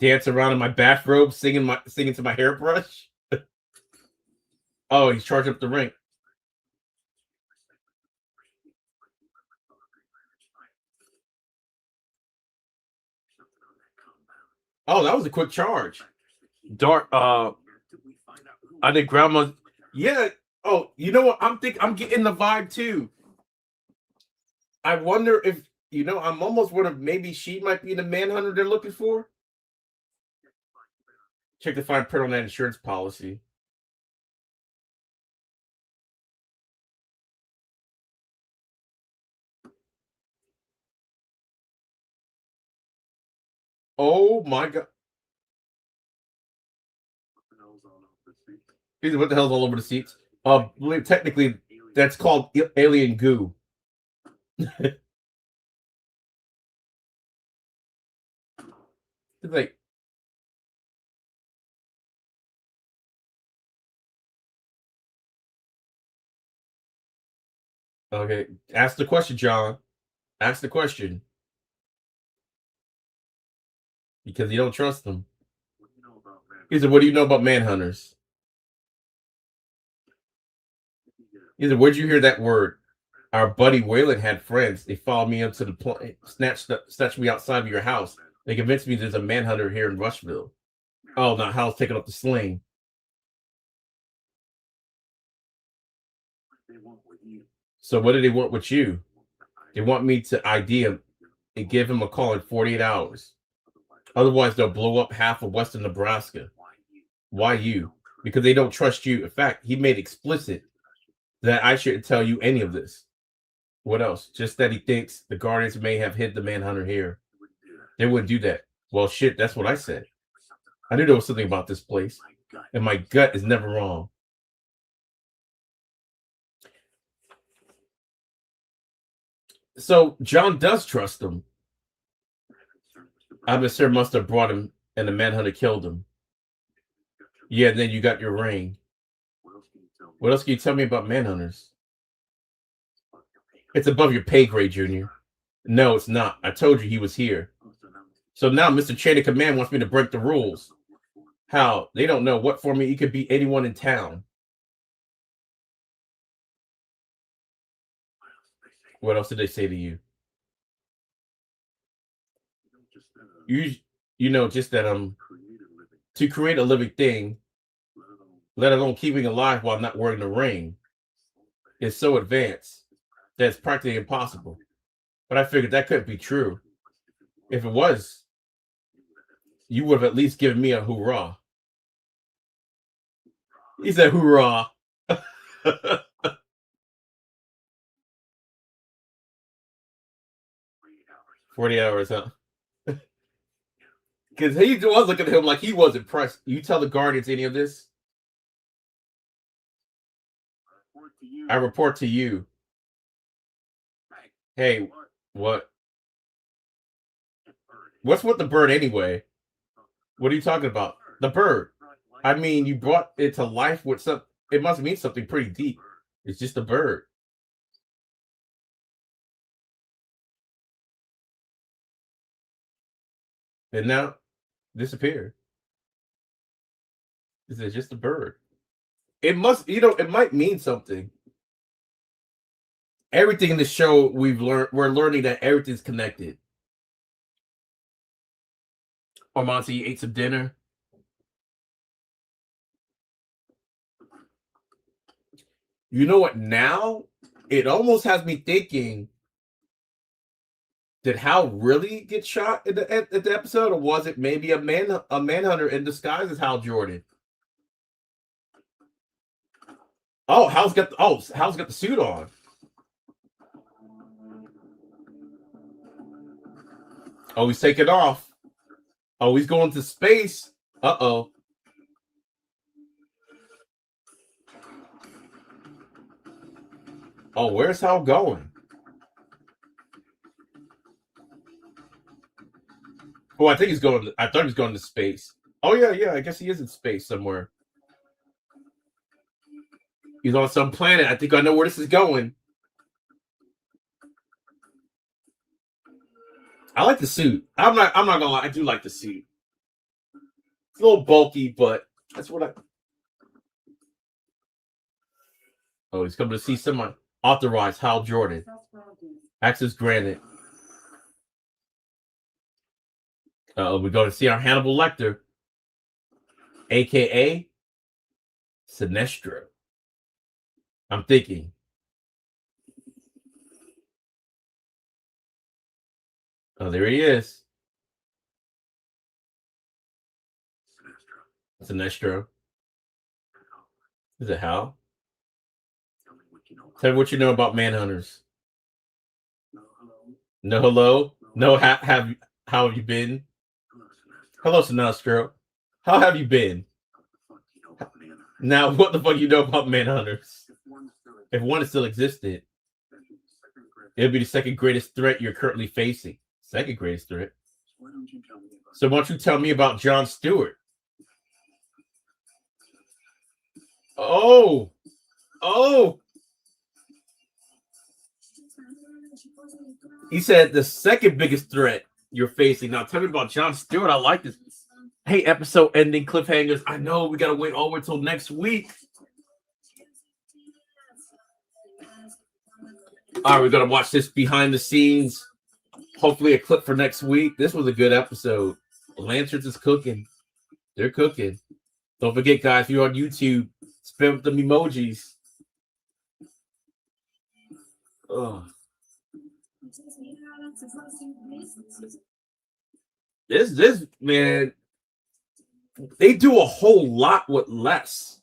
Dance around in my bathrobe, singing to my hairbrush? Oh, he's charging up the rink. Oh, that was a quick charge. Dark. I think grandma. Yeah. Oh, you know what? I'm getting the vibe too. I wonder if I'm almost wondering maybe she might be the manhunter they're looking for. Check to find print on that insurance policy. Oh my god. What the hell's all over the seats? Technically, that's called alien goo. It's like, okay, ask the question, John. Ask the question. Because you don't trust them. He said, "What do you know about manhunters?" He said, "Where'd you hear that word?" Our buddy Waylon had friends. They followed me up to the plane, snatched me outside of your house. They convinced me there's a manhunter here in Rushville. Oh, now Hal's taking up the sling. So what do they want with you? They want me to ID him and give him a call in 48 hours. Otherwise, they'll blow up half of western Nebraska. Why you? Because they don't trust you. In fact, he made explicit that I shouldn't tell you any of this. What else? Just that he thinks the Guardians may have hid the manhunter here. They wouldn't do that. Well, shit, that's what I said. I knew there was something about this place, and my gut is never wrong. So John does trust him. Sir must have brought him, and the manhunter killed him. Yeah, and then you got your ring. What else can you tell me about manhunters? It's above your pay grade, Junior. No, it's not. I told you he was here. So now Mr. Chain of Command wants me to break the rules. How? They don't know what for me. He could be anyone in town. What else did they say to you? You know, just that to create a living thing, let alone keeping alive while not wearing the ring, is so advanced that it's practically impossible. But I figured that couldn't be true. If it was, you would have at least given me a hoorah. He said hoorah. 40 hours, huh? Because he was looking at him like he was impressed. You tell the Guardians any of this? I report to you. Hey, what? What's with the bird anyway? What are you talking about? The bird. I mean, you brought it to life with some. It must mean something pretty deep. It's just a bird. And now disappear. This is just a bird. It must, it might mean something. Everything in the show we're learning that everything's connected. Monty, you ate some dinner. You know what? Now it almost has me thinking: did Hal really get shot at the episode, or was it maybe a manhunter in disguise as Hal Jordan? Oh, Hal's got the suit on. Oh, he's taking off. Oh, he's going to space. Uh-oh. Oh, where's Hal going? Oh, I thought he was going to space. Oh, yeah, I guess he is in space somewhere. He's on some planet. I think I know where this is going. I like the suit. I'm not gonna lie, I do like the suit. It's a little bulky, but that's what I. Oh, he's coming to see someone. Authorized Hal Jordan. Access granted. We're going to see our Hannibal Lecter, aka Sinestro. I'm thinking. Oh, there he is. Sinestro. Is it Hal? Tell me what you know about manhunters. No hello. No how have you been? Hello, Sinestro. How have you been? Now, what the fuck you know about manhunters? If one still existed, it'll be the second greatest threat you're currently facing. Second greatest threat. So why don't you tell me about John Stewart? Oh. He said the second biggest threat you're facing. Now tell me about John Stewart. I like this. Hey, episode ending cliffhangers. I know we gotta wait all the way till next week. All right, we're gonna watch this behind the scenes. Hopefully, a clip for next week. This was a good episode. Lanterns is cooking. They're cooking. Don't forget, guys, if you're on YouTube, spam them emojis. Oh. This man, they do a whole lot with less.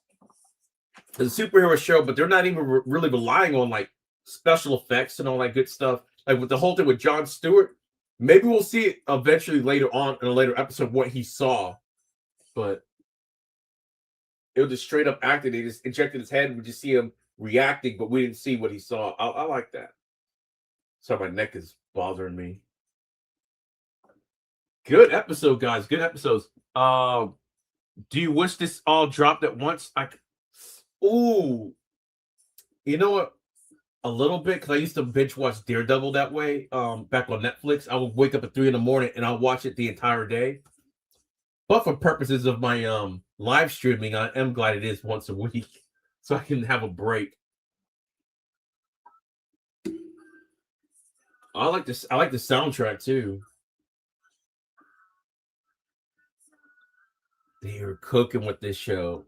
It's a superhero show, but they're not even really relying on like special effects and all that good stuff. Like with the whole thing with John Stewart, maybe we'll see it eventually later on in a later episode what he saw, but it was just straight up acting. They just injected his head and we just see him reacting, but we didn't see what he saw. I like that. So my neck is bothering me. Good episode, guys. Good episodes. Do you wish this all dropped at once? Ooh, you know what? A little bit, because I used to binge watch Daredevil that way. Back on Netflix, I would wake up at 3 a.m. and I'll watch it the entire day. But for purposes of my live streaming, I am glad it is once a week, so I can have a break. I like this. I like the soundtrack too. They are cooking with this show.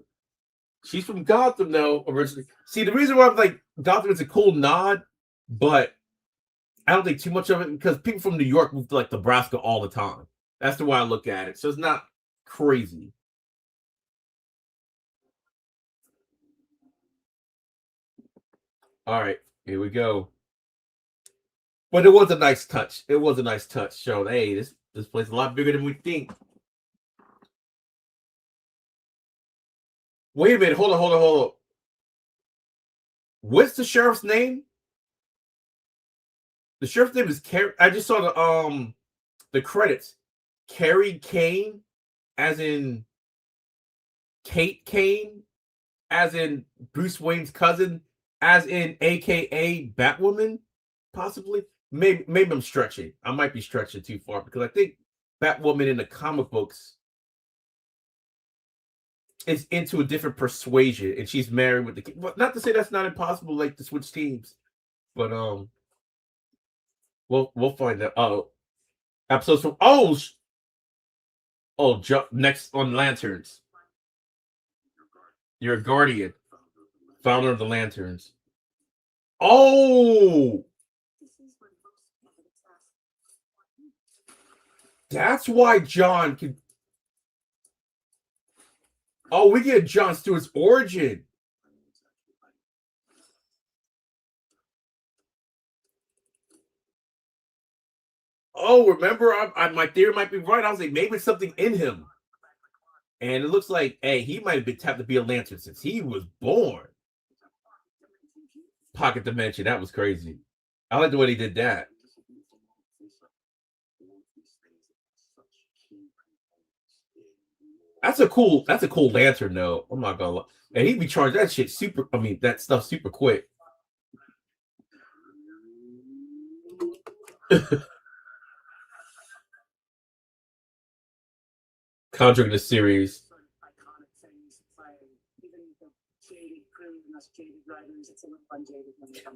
She's from Gotham, though, originally. See, the reason why I'm like, Gotham is a cool nod, but I don't think too much of it, because people from New York move to like Nebraska all the time. That's the way I look at it. So it's not crazy. All right, here we go. But it was a nice touch. It was a nice touch showing, hey, this place is a lot bigger than we think. Wait a minute. Hold on. What's the sheriff's name? The sheriff's name is Carrie. I just saw the credits. Carrie Kane, as in Kate Kane, as in Bruce Wayne's cousin, as in AKA Batwoman, possibly. Maybe I'm stretching. I might be stretching too far, because I think Batwoman in the comic books is into a different persuasion, and she's married with the kid. Well, not to say that's not impossible, like to switch teams, but we'll find out. Oh, episodes from next on Lanterns. You're a guardian, founder of the Lanterns. Oh, that's why John could. Oh, we get John Stewart's origin. Oh, remember, my theory might be right. I was like, maybe it's something in him. And it looks like, hey, he might have been tapped to be a Lantern since he was born. Pocket dimension. That was crazy. I like the way they did that. That's a cool lantern, though. I'm not gonna lie. And he'd be charged that shit super. I mean, that stuff super quick. Conjuring the series.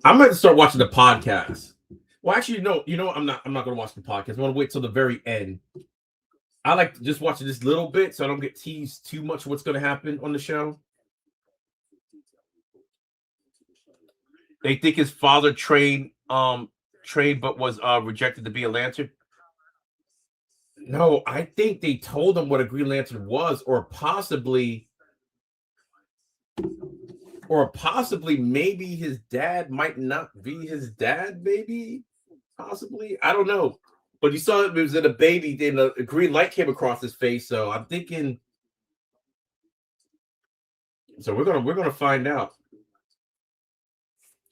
I'm going to start watching the podcast. Well, actually, no. You know, I'm not going to watch the podcast. I want to wait till the very end. I like to just watch this little bit, so I don't get teased too much what's going to happen on the show. They think his father trained but was rejected to be a Lantern. No, I think they told him what a Green Lantern was, or possibly maybe his dad might not be his dad. Maybe, possibly, I don't know. But you saw it was in a baby, then a green light came across his face. So I'm thinking. So we're gonna find out,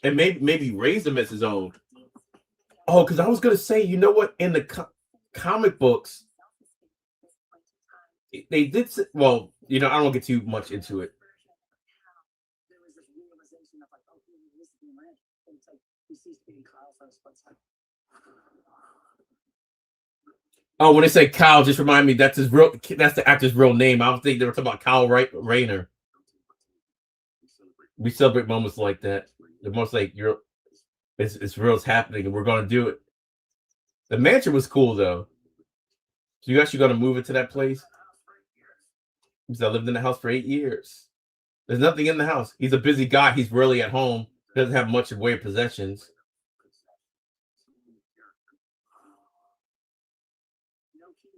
and maybe raise him as his own. Oh, because I was gonna say, you know what? In the comic books, they did. Well, you know, I don't get too much into it. Oh, when they say Kyle, just remind me that's the actor's real name. I don't think they were talking about Kyle Rayner. We celebrate moments like that. The most like it's real, it's happening, and we're gonna do it. The mansion was cool though. So you actually gonna move into that place? Because I lived in the house for 8 years. There's nothing in the house. He's a busy guy. He's rarely at home. Doesn't have much in way of possessions.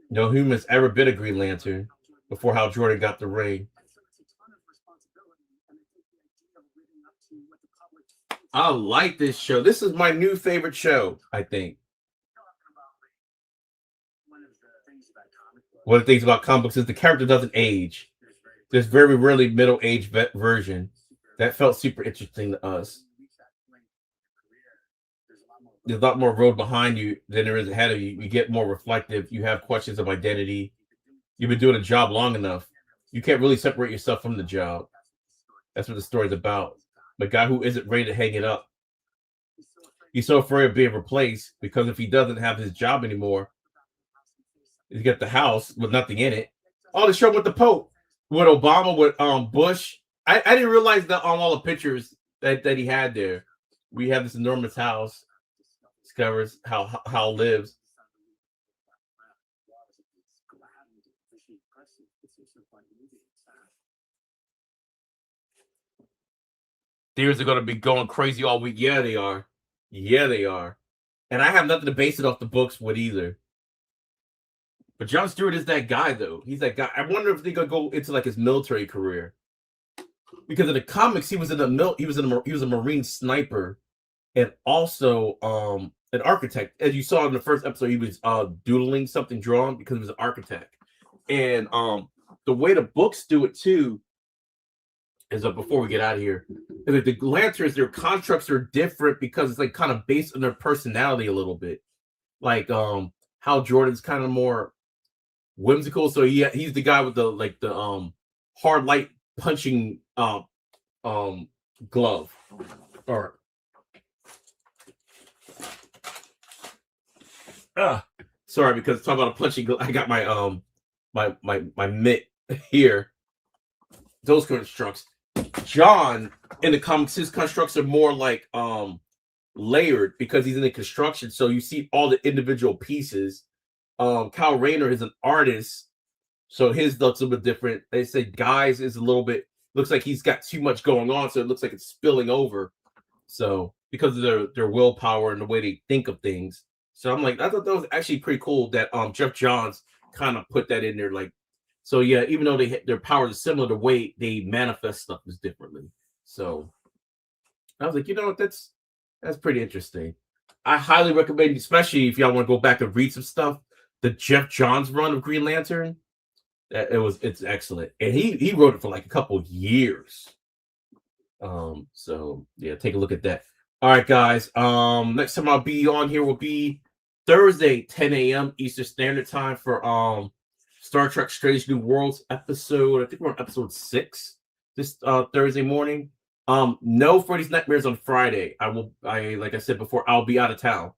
No human's ever been a Green Lantern before Hal Jordan got the ring. I like this show. This is my new favorite show, I think. One of the things about comic books is the character doesn't age. There's very rarely middle-aged version. That felt super interesting to us. there's a lot more road behind you than there is ahead of you. You get more reflective. You have questions of identity. You've been doing a job long enough. You can't really separate yourself from the job. That's what the story's about. The guy who isn't ready to hang it up. He's so afraid of being replaced because if he doesn't have his job anymore, he's got the house with nothing in it. Oh, the show with the Pope, with Obama, with Bush. I didn't realize that on all the pictures that he had there. We have this enormous house. Discovers how lives. Theories are going to be going crazy all week. Yeah, they are. Yeah, they are. And I have nothing to base it off the books with either. But John Stewart is that guy, though. He's that guy. I wonder if they're gonna go into like his military career, because in the comics he was in the he was a Marine sniper, and also an architect. As you saw in the first episode, he was doodling something drawn because he was an architect. And the way the books do it too is before we get out of here, is that the Lanterns, their constructs are different because it's like kind of based on their personality a little bit. Like Hal Jordan's kind of more whimsical, so he's the guy with the hard light punching glove. Or sorry, because talking about a punching glove, I got my my mitt here. Those constructs. John in the comics, his constructs are more like layered because he's in the construction, so you see all the individual pieces. Kyle Rayner is an artist, so his looks a little bit different. They say Guy's is a little bit, looks like he's got too much going on, so it looks like it's spilling over. So because of their willpower and the way they think of things. So I'm like, I thought that was actually pretty cool that Jeff Johns kind of put that in there. Like, so yeah, even though their powers are similar, the way they manifest stuff is differently. So I was like, you know what, that's pretty interesting. I highly recommend, especially if y'all want to go back and read some stuff, the Jeff Johns run of Green Lantern. It's excellent, and he wrote it for like a couple years. So yeah, take a look at that. All right, guys. Next time I'll be on here will be Thursday, 10 a.m. Eastern Standard Time for Star Trek Strange New Worlds episode. I think we're on episode 6 this Thursday morning. No Freddy's Nightmares on Friday. Like I said before, I'll be out of town.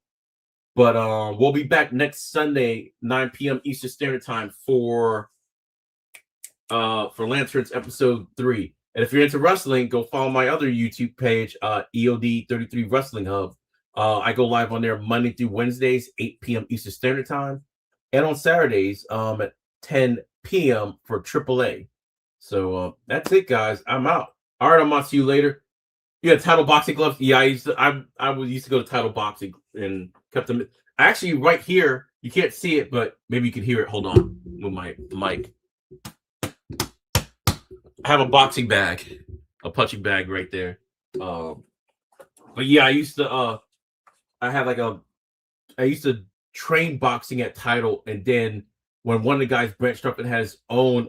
But we'll be back next Sunday, 9 p.m. Eastern Standard Time for Lanterns episode 3. And if you're into wrestling, go follow my other YouTube page, EOD33 Wrestling Hub. I go live on there Monday through Wednesdays, 8 p.m. Eastern Standard Time, and on Saturdays at 10 p.m. for AAA. So that's it, guys. I'm out. All right, I'm on. See you later. Yeah, Title Boxing gloves. Yeah, I used to go to Title Boxing and kept them. Actually, right here, you can't see it, but maybe you can hear it. Hold on with my mic. I have a boxing bag, a punching bag right there. But yeah, I used to I used to train boxing at Title, and then when one of the guys branched up and had his own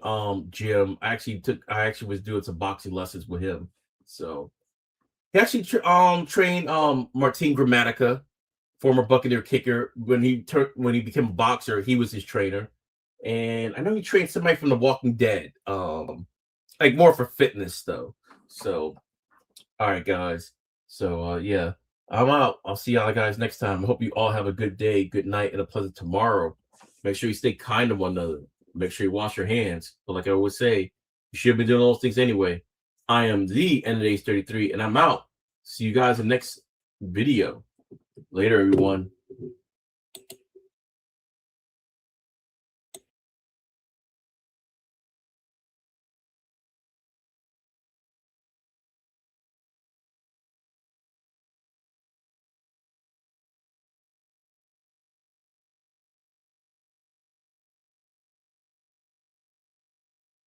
gym, I actually was doing some boxing lessons with him. So he actually trained Martin Gramatica, former Buccaneer kicker. When he became a boxer, he was his trainer. And I know he trained somebody from The Walking Dead. Like more for fitness though. So all right, guys. So yeah, I'm out. I'll see y'all guys next time. I hope you all have a good day, good night, and a pleasant tomorrow. Make sure you stay kind to one another. Make sure you wash your hands. But like I always say, you should be doing those things anyway. I am the End of Days 33, and I'm out. See you guys in the next video. Later, everyone.